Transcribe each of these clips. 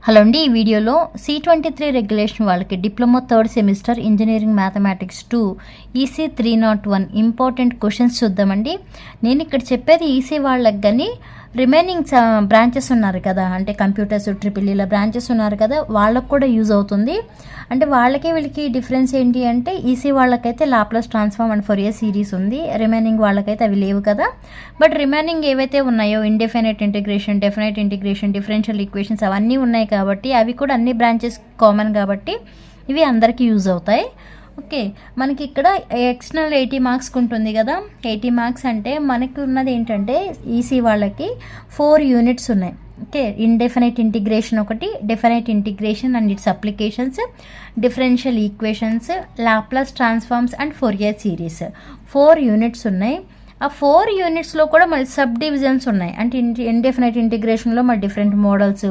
Hello అండి, ఈ వీడియోలో C23 రెగ్యులేషన్ వాళ్ళకి diploma third semester engineering mathematics 2 EC 301 important questions చూద్దామండి. నేను ఇక్కడ చెప్పేది ఈసీ వాళ్ళకి కానీ రిమైనింగ్ బ్రాంచెస్ ఉన్నారు కదా, అంటే కంప్యూటర్స్ ట్రిపుల్ బ్రాంచెస్ ఉన్నారు కదా, వాళ్ళకు కూడా యూజ్ అవుతుంది. అంటే వాళ్ళకి వీళ్ళకి డిఫరెన్స్ ఏంటి అంటే ఈసీ వాళ్ళకైతే Laplace transform and Fourier series ఉంది, రిమైనింగ్ వాళ్ళకైతే అవి లేవు కదా. బట్ రిమైనింగ్ ఏవైతే ఉన్నాయో indefinite integration, definite integration, differential equations అవన్నీ ఉన్నాయి కాబట్టి అవి కూడా అన్ని బ్రాంచెస్ కామన్ కాబట్టి ఇవి అందరికీ యూజ్ అవుతాయి. ఓకే, మనకి ఇక్కడ ఎక్స్టర్నల్ 80 మార్క్స్కి ఉంటుంది కదా. 80 మార్క్స్ అంటే మనకి ఉన్నది ఏంటంటే ఈసీ వాళ్ళకి 4 యూనిట్స్ ఉన్నాయి. ఓకే, ఇండెఫినైట్ ఇంటిగ్రేషన్ ఒకటి, definite integration and its applications, differential equations, Laplace transforms and Fourier series 4 units ఉన్నాయి. ఆ 4 యూనిట్స్లో కూడా మళ్ళీ సబ్ డివిజన్స్ ఉన్నాయి. అంటే ఇండెఫినైట్ ఇంటిగ్రేషన్లో మళ్ళీ different models,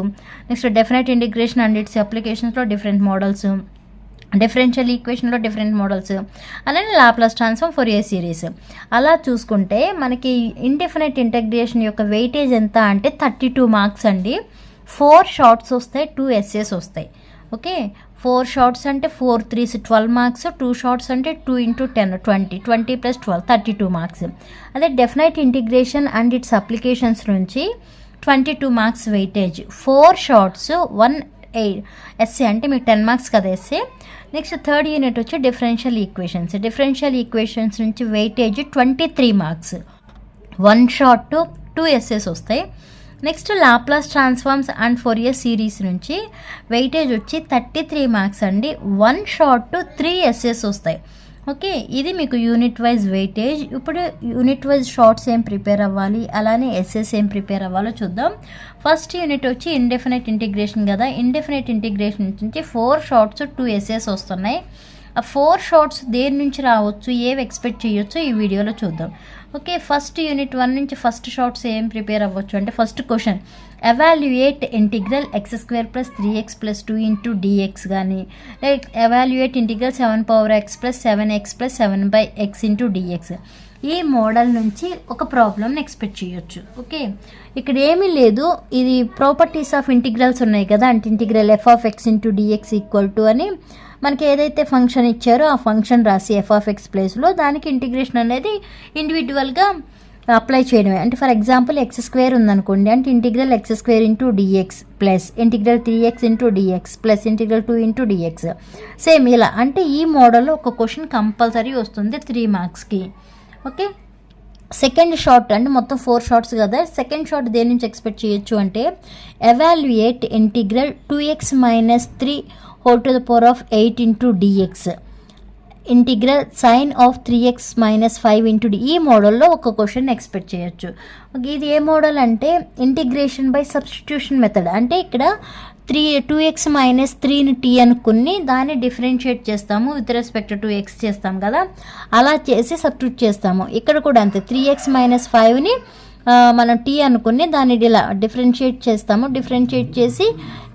next definite integration and its అప్లికేషన్స్లో డిఫరెంట్ మోడల్స్, డిఫరెన్షియల్ ఈక్వేషన్లో డిఫరెంట్ మోడల్స్, అలానే లాప్లాస్ ట్రాన్స్ఫార్మ్ ఫోరియర్ సిరీస్. అలా చూసుకుంటే మనకి ఇండెఫినైట్ ఇంటిగ్రేషన్ యొక్క వెయిటేజ్ ఎంత అంటే 32 మార్క్స్ అండి. 4 షార్ట్స్ వస్తాయి, 2 ఎస్ఏస్ వస్తాయి. ఓకే, 4 షార్ట్స్ అంటే 4 3s 12 మార్క్స్, 2 షార్ట్స్ అంటే 2 × 10 20 + 12 32 మార్క్స్. అదే definite integration and its applications నుంచి 22 మార్క్స్ వెయిటేజ్. 4 షార్ట్స్ 1 ఎస్ఏ అంటే మీకు 10 మార్క్స్ కదా ఎస్ఏ. నెక్స్ట్ థర్డ్ యూనిట్ వచ్చి డిఫరెన్షియల్ ఈక్వేషన్స్. డిఫరెన్షియల్ ఈక్వేషన్స్ నుంచి వెయిటేజ్ 23 మార్క్స్, 1 షార్ట్ 2 ఎస్ఏస్ వస్తాయి. Next Laplace transforms and Fourier series నుంచి వెయిటేజ్ వచ్చి 33 మార్క్స్ అండి, 1 షార్ట్ 3 ఎస్ఏస్ వస్తాయి. ఓకే, ఇది మీకు యూనిట్ వైజ్ వెయిటేజ్. ఇప్పుడు యూనిట్ వైజ్ షార్ట్స్ ఏం ప్రిపేర్ అవ్వాలి, అలానే ఎస్ఎస్ ఏం ప్రిపేర్ అవ్వాలో చూద్దాం. ఫస్ట్ యూనిట్ వచ్చి ఇండెఫినైట్ ఇంటిగ్రేషన్ కదా. ఇండెఫినైట్ ఇంటిగ్రేషన్ నుంచి 4 షార్ట్స్ 2 ఎస్ఎస్ వస్తున్నాయి. ఆ 4 షార్ట్స్ దేని నుంచి రావచ్చు, ఏవి ఎక్స్పెక్ట్ చేయొచ్చు ఈ వీడియోలో చూద్దాం. ఓకే, ఫస్ట్ యూనిట్ 1 నుంచి ఫస్ట్ షార్ట్స్ ఏం ప్రిపేర్ అవ్వచ్చు అంటే first question evaluate integral x² + 3x + 2 × dx కానీ, like evaluate integral 7x + 7x + 7/x × dx. ఈ మోడల్ నుంచి ఒక ప్రాబ్లమ్ని ఎక్స్పెక్ట్ చేయొచ్చు. ఓకే, ఇక్కడ ఏమీ లేదు, ఇది ప్రాపర్టీస్ ఆఫ్ ఇంటిగ్రల్స్ ఉన్నాయి కదా. అంటే ఇంటిగ్రల్ f(x) × dx = అని మనకి ఏదైతే ఫంక్షన్ ఇచ్చారో ఆ ఫంక్షన్ రాసి f(x) ప్లేస్లో దానికి ఇంటిగ్రేషన్ అనేది ఇండివిజువల్గా అప్లై చేయడమే. అంటే ఫర్ ఎగ్జాంపుల్ x² ఉందనుకోండి, అంటే integral x² × dx plus integral 3x × dx plus integral 2 × dx. Same ఇలా. అంటే ఈ మోడల్లో ఒక క్వశ్చన్ కంపల్సరీ వస్తుంది 3 మార్క్స్కి. ఓకే, సెకండ్ షార్ట్ అంటే మొత్తం 4 షార్ట్స్ కదా. సెకండ్ షార్ట్ దేని నుంచి ఎక్స్పెక్ట్ చేయొచ్చు అంటే evaluate integral 2x - 3 ⁴ (8 × dx) integral sin of 3x - 5 × d. ఈ మోడల్లో ఒక క్వశ్చన్ ఎక్స్పెక్ట్ చేయొచ్చు. ఇది ఏ మోడల్ అంటే ఇంటిగ్రేషన్ బై సబ్స్టిట్యూషన్ మెథడ్. అంటే ఇక్కడ 2x - 3ని t అనుకుని దాన్ని డిఫరెన్షియేట్ చేస్తాము విత్ రెస్పెక్ట్ టు x చేస్తాం కదా, అలా చేసి సబ్స్టిట్యూట్ చేస్తాము. ఇక్కడ కూడా అంతే, 3x - 5ని మనం t అనుకుని దాన్ని ఇలా డిఫరెన్షియేట్ చేస్తాము. డిఫరెన్షియేట్ చేసి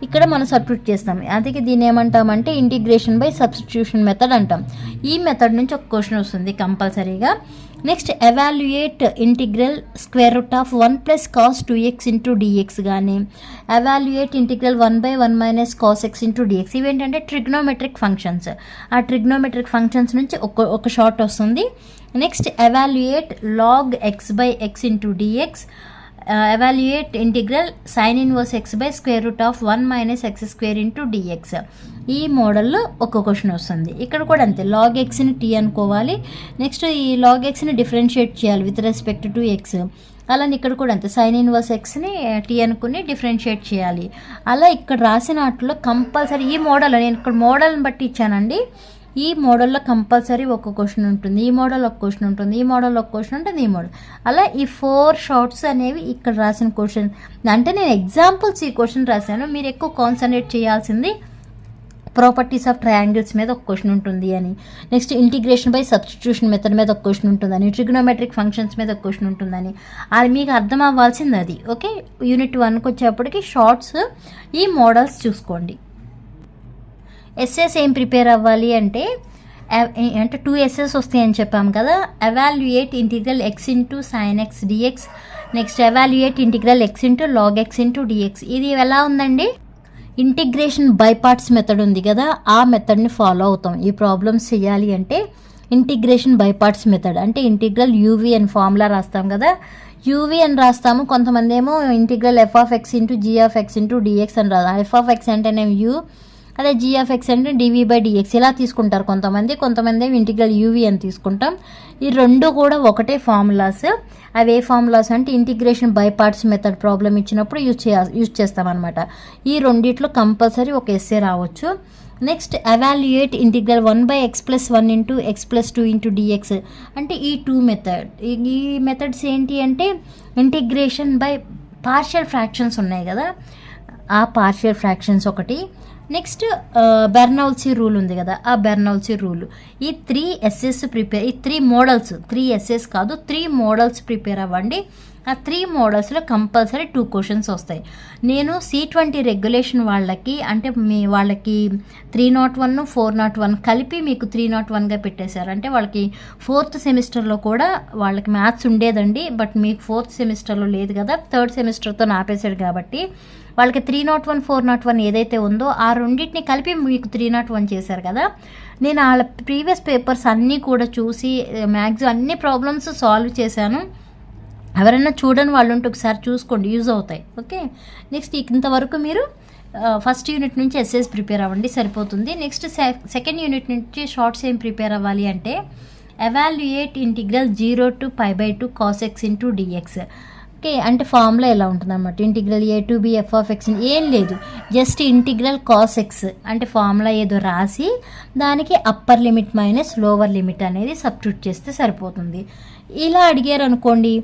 ఇక్కడ మనం సబ్స్టిట్యూట్ చేస్తాము. అందుకే దీన్ని ఏమంటామంటే ఇంటిగ్రేషన్ బై సబ్స్టిట్యూషన్ మెథడ్ అంటాం. ఈ మెథడ్ నుంచి ఒక క్వశ్చన్ వస్తుంది కంపల్సరీగా. Next evaluate integral √1 + cos 2x × dx కానీ, evaluate integral 1/1 - cos x × dx. ఇవేంటంటే ట్రిగ్నోమెట్రిక్ ఫంక్షన్స్. ఆ ట్రిగ్నోమెట్రిక్ ఫంక్షన్స్ నుంచి ఒక షార్ట్ వస్తుంది. Next evaluate log x/x × dx, evaluate integral sin 1x √1 - x² × dx. ఈ మోడల్లో ఒక క్వశ్చన్ వస్తుంది. ఇక్కడ కూడా అంతే, log xని t అనుకోవాలి. నెక్స్ట్ ఈ log xని డిఫరెన్షియేట్ చేయాలి విత్ రెస్పెక్ట్ టు x. అలానే ఇక్కడ కూడా అంతే, sin 1xని t అనుకుని డిఫరెన్షియేట్ చేయాలి. అలా ఇక్కడ రాసిన వాటిలో కంపల్సరీ ఈ మోడల్, నేను ఇక్కడ మోడల్ని బట్టి ఇచ్చానండి. ఈ మోడల్లో కంపల్సరీ ఒక క్వశ్చన్ ఉంటుంది, ఈ మోడల్ ఒక క్వశ్చన్ ఉంటుంది, ఈ మోడల్ ఒక క్వశ్చన్ ఉంటుంది, ఈ మోడల్. అలా ఈ 4 షార్ట్స్ అనేవి ఇక్కడ రాసిన క్వశ్చన్. అంటే నేను ఎగ్జాంపుల్స్ ఈ క్వశ్చన్ రాశాను, మీరు ఎక్కువ కాన్సన్ట్రేట్ చేయాల్సింది ప్రాపర్టీస్ ఆఫ్ ట్రయాంగిల్స్ మీద ఒక క్వశ్చన్ ఉంటుంది అని, next integration by substitution method మీద ఒక క్వశ్చన్ ఉంటుందని, ట్రిగ్నోమెట్రిక్ ఫంక్షన్స్ మీద ఒక క్వశ్చన్ ఉంటుందని, అది మీకు అర్థం అవ్వాల్సింది అది. ఓకే, యూనిట్ 1కి వచ్చేప్పటికి షార్ట్స్ ఈ మోడల్స్ చూసుకోండి. ఎస్ఎస్ ఏం ప్రిపేర్ అవ్వాలి అంటే 2 ఎస్ఎస్ వస్తాయని చెప్పాము కదా. Evaluate integral x × sin x dx, next evaluate integral x × log x × dx. ఇది ఎలా ఉందండి, ఇంటిగ్రేషన్ బై పార్ట్స్ మెథడ్ ఉంది కదా, ఆ మెథడ్ని ఫాలో అవుతాం. ఈ ప్రాబ్లమ్స్ చేయాలి అంటే ఇంటిగ్రేషన్ బై పార్ట్స్ మెథడ్ అంటే ఇంటిగ్రల్ యూవీ అని ఫార్ములా రాస్తాం కదా, యూవీ అని రాస్తాము. కొంతమంది ఏమో integral f of x into g of x into dx అని రాస్తాం. ఎఫ్ ఆఫ్ ఎక్స్ అంటేనేమో యూ, అదే జీ ఆఫ్ ఎక్స్ అంటే డివి బై డిఎక్స్ ఇలా తీసుకుంటారు కొంతమంది ఏమో ఇంటిగ్రల్ యూవీ అని తీసుకుంటాం. ఈ రెండు కూడా ఒకటే ఫార్ములాస్. అవి ఏ ఫార్ములాస్ అంటే integration by parts method problem ఇచ్చినప్పుడు యూజ్ చేస్తామన్నమాట. ఈ రెండిట్లో కంపల్సరీ ఒక ఎస్సే రావచ్చు. Next evaluate integral 1/x+1 into x+2 into dx అంటే ఈ ఈ మెథడ్స్ ఏంటి అంటే ఇంటిగ్రేషన్ బై పార్షియల్ ఫ్రాక్షన్స్ ఉన్నాయి కదా, ఆ పార్షియల్ ఫ్రాక్షన్స్ ఒకటి. నెక్స్ట్ బెర్నౌల్సీ రూల్ ఉంది కదా, ఆ బెర్నౌల్సీ రూల్. ఈ 3 ఎస్ఎస్ ప్రిపేర్, ఈ 3 మోడల్స్, 3 ఎస్ఎస్ కాదు 3 మోడల్స్ ప్రిపేర్ అవ్వండి. ఆ 3 మోడల్స్లో కంపల్సరీ 2 క్వశ్చన్స్ వస్తాయి. నేను C20 రెగ్యులేషన్ వాళ్ళకి అంటే వాళ్ళకి 301, 401 కలిపి మీకు 301గా పెట్టేశారు. అంటే వాళ్ళకి 4th సెమిస్టర్లో కూడా వాళ్ళకి మ్యాథ్స్ ఉండేదండి, బట్ మీకు 4th సెమిస్టర్లో లేదు కదా, 3rd సెమిస్టర్తో ఆపేశాడు కాబట్టి వాళ్ళకి 301, 401 ఏదైతే ఉందో ఆ రెండింటిని కలిపి మీకు 301 చేశారు కదా. నేను వాళ్ళ ప్రీవియస్ పేపర్స్ అన్నీ కూడా చూసి మ్యాక్సిమం అన్ని ప్రాబ్లమ్స్ సాల్వ్ చేశాను. ఎవరైనా చూడని వాళ్ళు ఉంటే ఒకసారి చూసుకోండి, యూజ్ అవుతాయి. ఓకే, నెక్స్ట్ ఇంతవరకు మీరు ఫస్ట్ యూనిట్ నుంచి ఎస్ఎస్ ప్రిపేర్ అవ్వండి సరిపోతుంది. నెక్స్ట్ సెకండ్ యూనిట్ నుంచి షార్ట్స్ ఏం ప్రిపేర్ అవ్వాలి అంటే evaluate integral 0 to π/2 cos x into dx. Okay, అంటే ఫార్ములా ఎలా ఉంటుందన్నమాట, integral a to b f of x ఏం లేదు, జస్ట్ ఇంటిగ్రల్ cos x అంటే ఫార్ములా ఏదో రాసి దానికి upper limit minus lower limit అనేది సబ్స్టిట్యూట్ చేస్తే సరిపోతుంది. ఇలా అడిగారు అనుకోండి,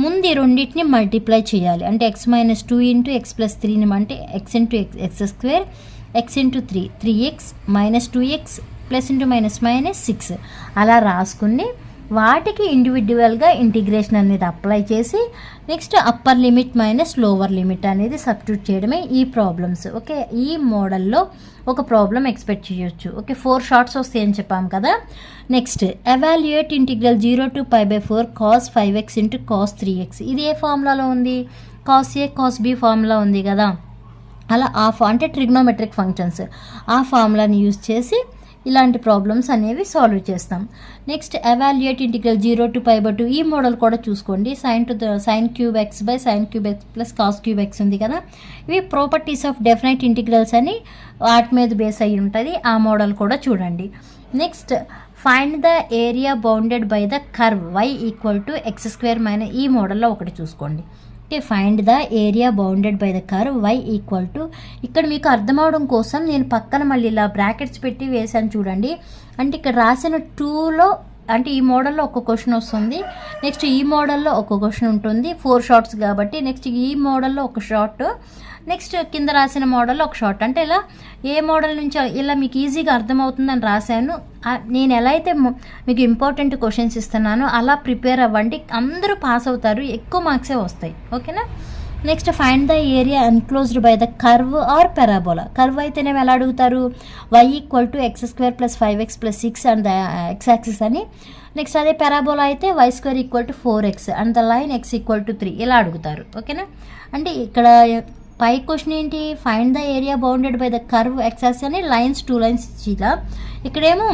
ముందు ఈ రెండింటిని మల్టిప్లై చేయాలి. అంటే x-2 ఇంటూ x+3 అంటే x into x², x into 3 3x minus 2x plus into minus 6 అలా రాసుకుని వాటికి ఇండివిజువల్గా ఇంటిగ్రేషన్ అనేది అప్లై చేసి next upper limit minus lower limit అనేది సబ్స్టిట్యూట్ చేయడమే ఈ ప్రాబ్లమ్స్. ఓకే, ఈ మోడల్లో ఒక ప్రాబ్లం ఎక్స్పెక్ట్ చేయొచ్చు. ఓకే, 4 షార్ట్స్ వస్తాయని చెప్పాం కదా. Next evaluate integral 0 to π/4 cos 5x into cos 3x. ఇది ఏ ఫార్ములాలో ఉంది, cos a cos b formula ఉంది కదా, అలా అంటే ట్రిగ్నోమెట్రిక్ ఫంక్షన్స్ ఆ ఫార్ములాని యూజ్ చేసి ఇలాంటి ప్రాబ్లమ్స్ అనేవి సాల్వ్ చేస్తాం. నెక్స్ట్ ఎవాల్యుయేట్ ఇంటిగ్రల్ 0 to π/2 ఈ మోడల్ కూడా చూసుకోండి. sin cube x by sin cube x plus cos cube x ఉంది కదా, ఇవి ప్రాపర్టీస్ ఆఫ్ డెఫినైట్ ఇంటిగ్రల్స్ అని వాటి మీద బేస్ అయ్యి ఉంటుంది. ఆ మోడల్ కూడా చూడండి. Next find the area bounded by the curve y = x² ఈ మోడల్లో ఒకటి చూసుకోండి. Okay, find the area bounded by the curve y = ఇక్కడ మీకు అర్థం అవడం కోసం నేను పక్కన మళ్ళీ ఇలా బ్రాకెట్స్ పెట్టి వేసాను చూడండి. అంటే ఇక్కడ రాసిన 2లో అంటే ఈ మోడల్లో ఒక క్వశ్చన్ వస్తుంది, నెక్స్ట్ ఈ మోడల్లో ఒక క్వశ్చన్ ఉంటుంది, 4 షార్ట్స్ కాబట్టి నెక్స్ట్ ఈ మోడల్లో ఒక షార్ట్, నెక్స్ట్ కింద రాసిన మోడల్లో ఒక షార్ట్. అంటే ఇలా ఏ మోడల్ నుంచి ఇలా మీకు ఈజీగా అర్థమవుతుందని రాశాను. నేను ఎలా అయితే మీకు ఇంపార్టెంట్ క్వశ్చన్స్ ఇస్తున్నానో అలా ప్రిపేర్ అవ్వండి, అందరూ పాస్ అవుతారు, ఎక్కువ మార్క్సే వస్తాయి. ఓకేనా. Next find the area enclosed by the curve or parabola. Curve అయితేనే ఎలా అడుగుతారు, y = x² + 5x + 6 and the x axis అని. నెక్స్ట్ అదే పెరాబోలా అయితే y² = 4x and the line x = 3 ఇలా అడుగుతారు. ఓకేనా. అంటే ఇక్కడ పై క్వశ్చన్ ఏంటి, find the area bounded by the curve x axis అని లైన్స్ 2 లైన్స్ ఇలా, ఇక్కడేమో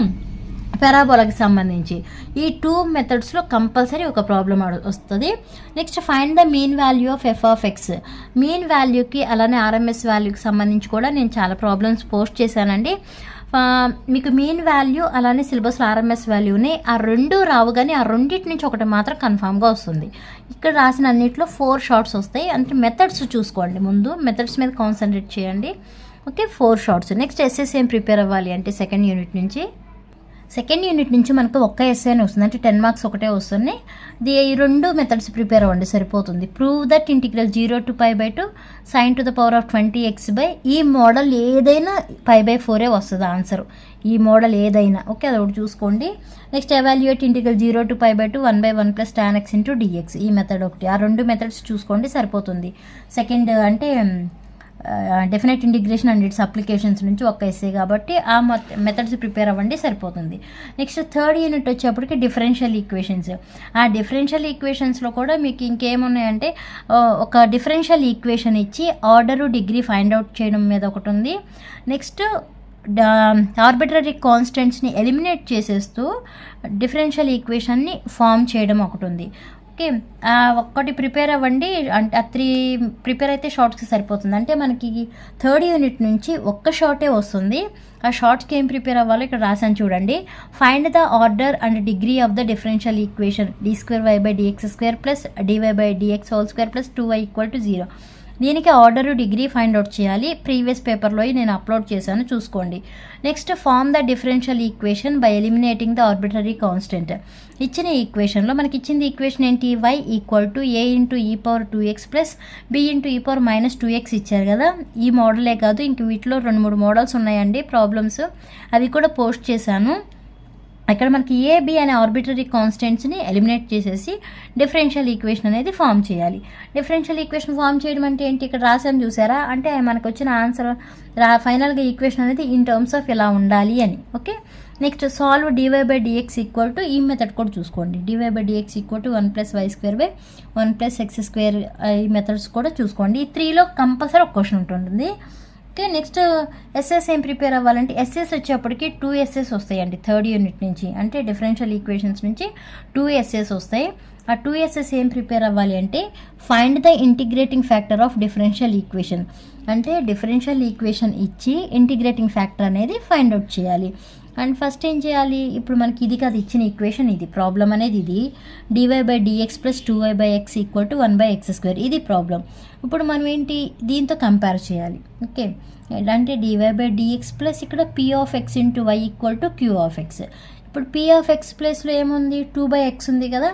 పెరాబోలాకి సంబంధించి ఈ 2 మెథడ్స్లో కంపల్సరీ ఒక ప్రాబ్లం వస్తుంది. Next find the mean value of f of x. Mean వాల్యూకి అలానే ఆర్ఎంఎస్ వాల్యూకి సంబంధించి కూడా నేను చాలా ప్రాబ్లమ్స్ పోస్ట్ చేశానండి. మీకు మీన్ వాల్యూ అలానే సిలబస్లో ఆర్ఎంఎస్ వాల్యూని ఆ 2 రావు, కానీ ఆ రెండింటి నుంచి ఒకటి మాత్రం కన్ఫామ్గా వస్తుంది. ఇక్కడ రాసిన అన్నింటిలో 4 షార్ట్స్ వస్తాయి. అంటే మెథడ్స్ చూసుకోండి, ముందు మెథడ్స్ మీద కాన్సన్ట్రేట్ చేయండి. Okay, 4 shorts. నెక్స్ట్ ఎస్ఎస్ ఏం ప్రిపేర్ అవ్వాలి అంటే సెకండ్ యూనిట్ నుంచి మనకు ఒక్క ఎస్ఏ అని వస్తుంది, అంటే 10 మార్క్స్ ఒకటే వస్తుంది. ఈ 2 మెథడ్స్ ప్రిపేర్ అవ్వండి సరిపోతుంది. Prove that integral 0 to π/2 sin to the power of 20x by ఈ మోడల్ ఏదైనా π/4 వస్తుంది ఆన్సర్, ఈ మోడల్ ఏదైనా. ఓకే, అది ఒకటి చూసుకోండి. Next evaluate integral 0 to π/2 1/1 + tan x into dx ఈ మెథడ్ ఒకటి. ఆ 2 మెథడ్స్ చూసుకోండి సరిపోతుంది. సెకండ్ అంటే definite integration and its applications నుంచి ఒక ఎస్ఏ కాబట్టి ఆ మెథడ్స్ ప్రిపేర్ అవ్వండి సరిపోతుంది. నెక్స్ట్ థర్డ్ యూనిట్ వచ్చేప్పటికి డిఫరెన్షియల్ ఈక్వేషన్స్. ఆ డిఫరెన్షియల్ ఈక్వేషన్స్లో కూడా మీకు ఇంకేమున్నాయంటే ఒక డిఫరెన్షియల్ ఈక్వేషన్ ఇచ్చి ఆర్డరు డిగ్రీ ఫైండ్ అవుట్ చేయడం మీద ఒకటి ఉంది. నెక్స్ట్ ఆర్బిట్రరీ కాన్స్టెంట్స్ని ఎలిమినేట్ చేసేస్తూ డిఫరెన్షియల్ ఈక్వేషన్ని ఫామ్ చేయడం ఒకటి ఉంది. ఓకే, ఒక్కటి ప్రిపేర్ అవ్వండి. అంటే ఆ 3 ప్రిపేర్ అయితే షార్ట్స్కి సరిపోతుంది. అంటే మనకి థర్డ్ యూనిట్ నుంచి ఒక్క షార్టే వస్తుంది. ఆ షార్ట్స్కి ఏం ప్రిపేర్ అవ్వాలో ఇక్కడ రాసాను చూడండి. Find the order and degree of the differential equation d2y/dx² plus dy/dx² plus 2y = 0. దీనికి ఆర్డరు డిగ్రీ ఫైండ్ అవుట్ చేయాలి. ప్రీవియస్ పేపర్లో నేను అప్లోడ్ చేశాను, చూసుకోండి. Next form the differential equation by eliminating the arbitrary constant. ఇచ్చిన ఈక్వేషన్లో మనకి ఇచ్చింది ఈక్వేషన్ ఏంటి? y = a × e⁻²x plus b × e⁻−2x ఇచ్చారు కదా. ఈ మోడలే కాదు, ఇంక వీటిలో 2-3 మోడల్స్ ఉన్నాయండి ప్రాబ్లమ్స్, అవి కూడా పోస్ట్ చేశాను. ఇక్కడ మనకి ఏబి అనే ఆర్బిటరీ కాన్స్టెంట్స్ని ఎలిమినేట్ చేసేసి డిఫరెన్షియల్ ఈక్వేషన్ అనేది ఫామ్ చేయాలి. డిఫరెన్షియల్ ఈక్వేషన్ ఫామ్ చేయడం అంటే ఏంటి? ఇక్కడ రాసాను చూసారా, అంటే మనకు వచ్చిన ఆన్సర్ ఫైనల్గా ఈక్వేషన్ అనేది ఇన్ టర్మ్స్ ఆఫ్ ఇలా ఉండాలి అని. ఓకే, నెక్స్ట్ సాల్వ్ dy/dx = ఈ మెథడ్ కూడా చూసుకోండి. dy/dx = 1+y² 1+x². ఈ మెథడ్స్ కూడా చూసుకోండి. ఈ 3లో కంపల్సరీ ఒక క్వశ్చన్ ఉంటుంది. ఓకే, నెక్స్ట్ ఎస్ఎస్ ఏం ప్రిపేర్ అవ్వాలంటే ఎస్ఎస్ వచ్చేప్పటికి 2 ఎస్ఎస్ వస్తాయండి థర్డ్ యూనిట్ నుంచి. అంటే డిఫరెన్షియల్ ఈక్వేషన్స్ నుంచి 2 ఎస్ఎస్ వస్తాయి. ఆ 2 ఎస్ఎస్ ఏం ప్రిపేర్ అవ్వాలి అంటే find the integrating factor of differential equation. అంటే డిఫరెన్షియల్ ఈక్వేషన్ ఇచ్చి ఇంటిగ్రేటింగ్ ఫ్యాక్టర్ అనేది ఫైండ్ అవుట్ చేయాలి. అండ్ ఫస్ట్ ఏం చేయాలి? ఇప్పుడు మనకి ఇది కాదు ఇచ్చిన ఈక్వేషన్, ఇది ప్రాబ్లం అనేది. ఇది dy/dx ప్లస్ 2y/x = 1/x². ఇది ప్రాబ్లం. ఇప్పుడు మనం ఏంటి దీంతో కంపేర్ చేయాలి. ఓకే, అంటే dy/dx ప్లస్ ఇక్కడ p(x) × y = q(x). ఇప్పుడు p(x) ప్లేస్లో ఏముంది? 2/x ఉంది కదా,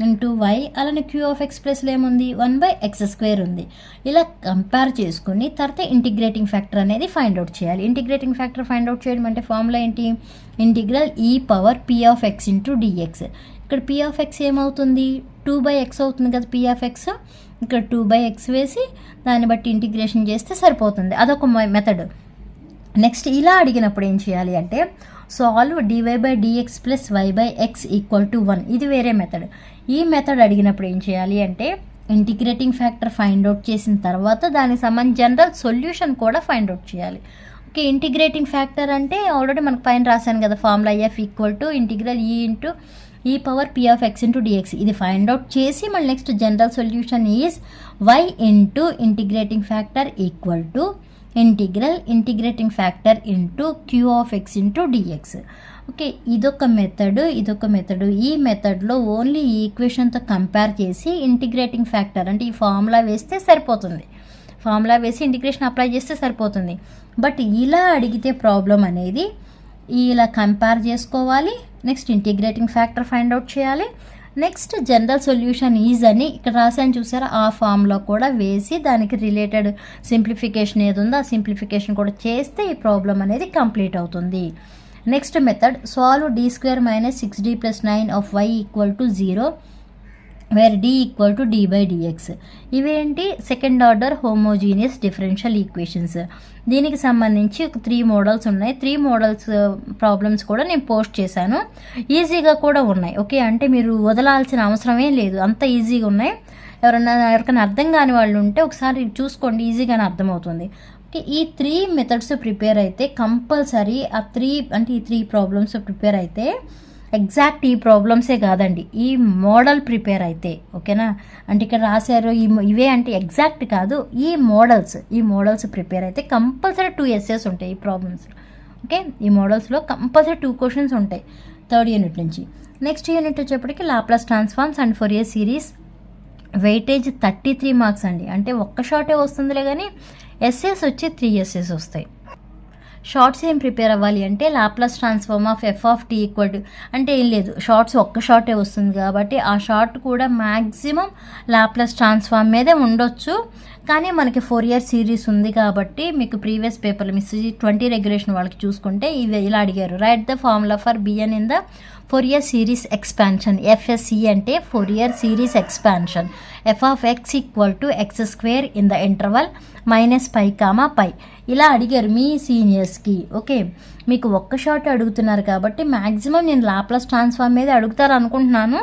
ఇంటూ y. అలానే q(x) ప్లేస్లో ఏముంది? 1/x² ఉంది. ఇలా కంపేర్ చేసుకుని తర్వాత ఇంటిగ్రేటింగ్ ఫ్యాక్టర్ అనేది ఫైండ్ అవుట్ చేయాలి. ఇంటిగ్రేటింగ్ ఫ్యాక్టర్ ఫైండ్ అవుట్ చేయడం అంటే ఫార్ములా ఏంటి? Integral e⁻p(x) × dx. ఇక్కడ p(x) ఏమవుతుంది? 2/x అవుతుంది కదా p(x). ఇక్కడ 2/x వేసి దాన్ని బట్టి ఇంటిగ్రేషన్ చేస్తే సరిపోతుంది. అదొక మెథడ్. నెక్స్ట్ ఇలా అడిగినప్పుడు ఏం చేయాలి అంటే సాల్వ్ dy/dx ప్లస్ y/x = 1. ఇది వేరే మెథడ్. ఈ మెథడ్ అడిగినప్పుడు ఏం చేయాలి అంటే ఇంటిగ్రేటింగ్ ఫ్యాక్టర్ ఫైండ్ అవుట్ చేసిన తర్వాత దానికి సంబంధించి జనరల్ సొల్యూషన్ కూడా ఫైండ్ అవుట్ చేయాలి. ఓకే, ఇంటిగ్రేటింగ్ ఫ్యాక్టర్ అంటే ఆల్రెడీ మనకు పైన రాశాను కదా formula f = integral e⁻p(x) × dx. ఇది ఫైండ్ అవుట్ చేసి మళ్ళీ next general solution is y into integrating factor integrating factor into q(x) × dx. Okay, ఇదొక మెథడ్. ఈ మెథడ్లో ఓన్లీ ఈ ఈక్వేషన్తో కంపేర్ చేసి ఇంటిగ్రేటింగ్ ఫ్యాక్టర్ అంటే ఈ ఫార్ములా వేస్తే సరిపోతుంది. ఫార్ములా వేసి ఇంటిగ్రేషన్ అప్లై చేస్తే సరిపోతుంది. బట్ ఇలా అడిగితే ప్రాబ్లం అనేది ఇలా కంపేర్ చేసుకోవాలి. Next integrating factor find out చేయాలి. నెక్స్ట్ జనరల్ సొల్యూషన్ ఈజ్ అని ఇక్కడ రాసాను చూసారా, ఆ ఫామ్లో కూడా వేసి దానికి రిలేటెడ్ సింప్లిఫికేషన్ ఏది ఉందో ఆ సింప్లిఫికేషన్ కూడా చేస్తే ఈ ప్రాబ్లం అనేది కంప్లీట్ అవుతుంది. Next method solve d² - 6d + 9 of y = 0 where d = d/dx. ఇవేంటి? Second order homogeneous differential equations. దీనికి సంబంధించి ఒక 3 మోడల్స్ ఉన్నాయి. 3 మోడల్స్ ప్రాబ్లమ్స్ కూడా నేను పోస్ట్ చేశాను. ఈజీగా కూడా ఉన్నాయి. ఓకే, అంటే మీరు వదలాల్సిన అవసరమే లేదు, అంత ఈజీగా ఉన్నాయి. ఎవరికైనా అర్థం కాని వాళ్ళు ఉంటే ఒకసారి చూసుకోండి, ఈజీగానే అర్థమవుతుంది. ఓకే, ఈ 3 మెథడ్స్ ప్రిపేర్ అయితే కంపల్సరీ ఈ 3 ప్రాబ్లమ్స్ ప్రిపేర్ అయితే ఎగ్జాక్ట్ ఈ ప్రాబ్లమ్సే కాదండి, ఈ మోడల్ ప్రిపేర్ అయితే ఓకేనా. అంటే ఇక్కడ రాశారు ఇవే అంటే ఎగ్జాక్ట్ కాదు, ఈ మోడల్స్ ప్రిపేర్ అయితే కంపల్సరీ 2 ఎస్ఏస్ ఉంటాయి ఈ ప్రాబ్లమ్స్. ఓకే, ఈ మోడల్స్లో కంపల్సరీ 2 క్వశ్చన్స్ ఉంటాయి థర్డ్ యూనిట్ నుంచి. నెక్స్ట్ యూనిట్ వచ్చేప్పటికి Laplace transforms and Fourier series. Weightage 33 marks అండి. అంటే ఒక్క షార్టే వస్తుందిలే కానీ ఎస్ఏస్ వచ్చి 3 ఎస్ఏస్ వస్తాయి. షార్ట్స్ ఏం ప్రిపేర్ అవ్వాలి అంటే లాప్లాస్ ట్రాన్స్ఫార్మ్ ఆఫ్ f(t) అంటే ఏం లేదు, షార్ట్స్ ఒక్క షార్టే వస్తుంది కాబట్టి ఆ షార్ట్ కూడా మ్యాక్సిమం లాప్లాస్ ట్రాన్స్ఫార్మ్ మీదే ఉండొచ్చు. కానీ మనకి ఫోరియర్ సిరీస్ ఉంది కాబట్టి మీకు ప్రీవియస్ పేపర్లు మిస్ 20 రెగ్యులేషన్ వాళ్ళకి చూసుకుంటే ఇవి ఇలా అడిగారు. Write the formula for bn in the Fourier series expansion. FSC అంటే Fourier series expansion. F of x equal to x square in the interval -π, ఇలా అడిగారు మీ సీనియర్స్కి. ఓకే, మీకు ఒక్క షాట్ అడుగుతున్నారు కాబట్టి మ్యాక్సిమం నేను లాప్లాస్ ట్రాన్స్ఫార్మ్ మీద అడుగుతారు అనుకుంటున్నాను.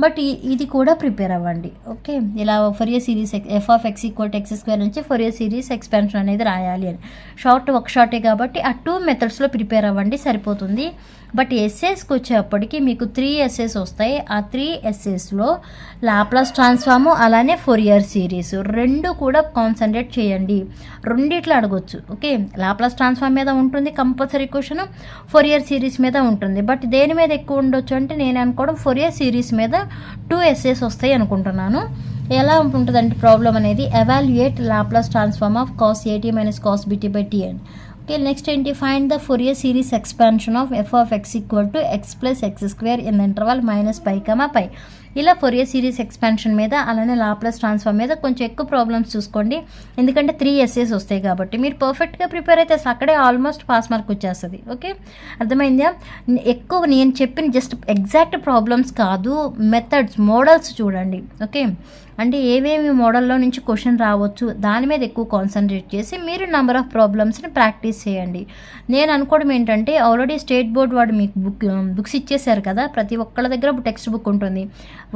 బట్ ఇది కూడా ప్రిపేర్ అవ్వండి. ఓకే, ఇలా Fourier series F of x equal to x square నుంచి ఫోరియర్ సిరీస్ ఎక్స్పాన్షన్ అనేది రాయాలి అని. ఒక షార్టే కాబట్టి ఆ 2 మెథడ్స్లో ప్రిపేర్ అవ్వండి, సరిపోతుంది. బట్ ఎస్ఏస్కి వచ్చేప్పటికి మీకు 3 ఎస్ఏస్ వస్తాయి. ఆ 3 ఎస్ఏస్లో లాప్లాస్ ట్రాన్స్ఫార్ము అలానే ఫోరియర్ సిరీస్ 2 కూడా కాన్సన్ట్రేట్ చేయండి. రెండిట్లో అడగొచ్చు. ఓకే, లాప్లాస్ ట్రాన్స్ఫార్మ్ మీద ఉంటుంది కంపల్సరీ క్వశ్చన్, ఫోరియర్ సిరీస్ మీద ఉంటుంది. బట్ దేని మీద ఎక్కువ ఉండొచ్చు అంటే నేను అనుకోవడం ఫోరియర్ సిరీస్ మీద 2 ఎస్ఏస్ వస్తాయి అనుకుంటున్నాను. ఎలా ఉంటుందంటే ప్రాబ్లం అనేది evaluate Laplace transform of cos AT - cos BT by T అని. ఓకే, నెక్స్ట్ ఏంటి, find the Fourier series expansion of f of x equal to x plus x square in the interval -π, ఇలా Fourier series expansion మీద అలానే Laplace transform మీద కొంచెం ఎక్కువ problems చూసుకోండి. ఎందుకంటే 3 ఎస్ఏస్ వస్తాయి కాబట్టి మీరు పర్ఫెక్ట్గా ప్రిపేర్ అయితే అసలు అక్కడే ఆల్మోస్ట్ పాస్ మార్క్ వచ్చేస్తుంది. ఓకే, అర్థమైందా? ఎక్కువ నేను చెప్పిన జస్ట్ ఎగ్జాక్ట్ ప్రాబ్లమ్స్ కాదు, మెథడ్స్, మోడల్స్ చూడండి. ఓకే, అంటే ఏమేమి మోడల్లో నుంచి క్వశ్చన్ రావచ్చు దాని మీద ఎక్కువ కాన్సన్ట్రేట్ చేసి మీరు నెంబర్ ఆఫ్ ప్రాబ్లమ్స్ని ప్రాక్టీస్ చేయండి. నేను అనుకోవడం ఏంటంటే ఆల్రెడీ స్టేట్ బోర్డ్ వాడు మీకు బుక్స్ ఇచ్చేసారు కదా, ప్రతి ఒక్కళ్ళ దగ్గర టెక్స్ట్ బుక్ ఉంటుంది.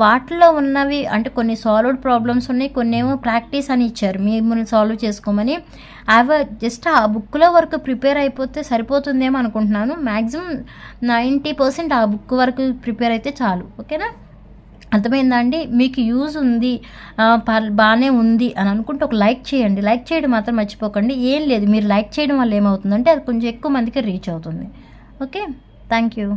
వాటిలో ఉన్నవి అంటే కొన్ని సాల్వ్డ్ ప్రాబ్లమ్స్ ఉన్నాయి, కొన్ని ఏమో ప్రాక్టీస్ అని ఇచ్చారు మిమ్మల్ని సాల్వ్ చేసుకోమని. అవి జస్ట్ ఆ బుక్లో వరకు ప్రిపేర్ అయిపోతే సరిపోతుందేమో అనుకుంటున్నాను. మ్యాక్సిమం 90% ఆ బుక్ వరకు ప్రిపేర్ అయితే చాలు. ఓకేనా, అర్థమైందా అండి? మీకు యూజ్ ఉంది, బాగానే ఉంది అని అనుకుంటే ఒక లైక్ చేయండి. లైక్ చేయడం మాత్రం మర్చిపోకండి. ఏం లేదు, మీరు లైక్ చేయడం వల్ల ఏమవుతుందంటే అది కొంచెం ఎక్కువ మందికి రీచ్ అవుతుంది. Okay, thank you.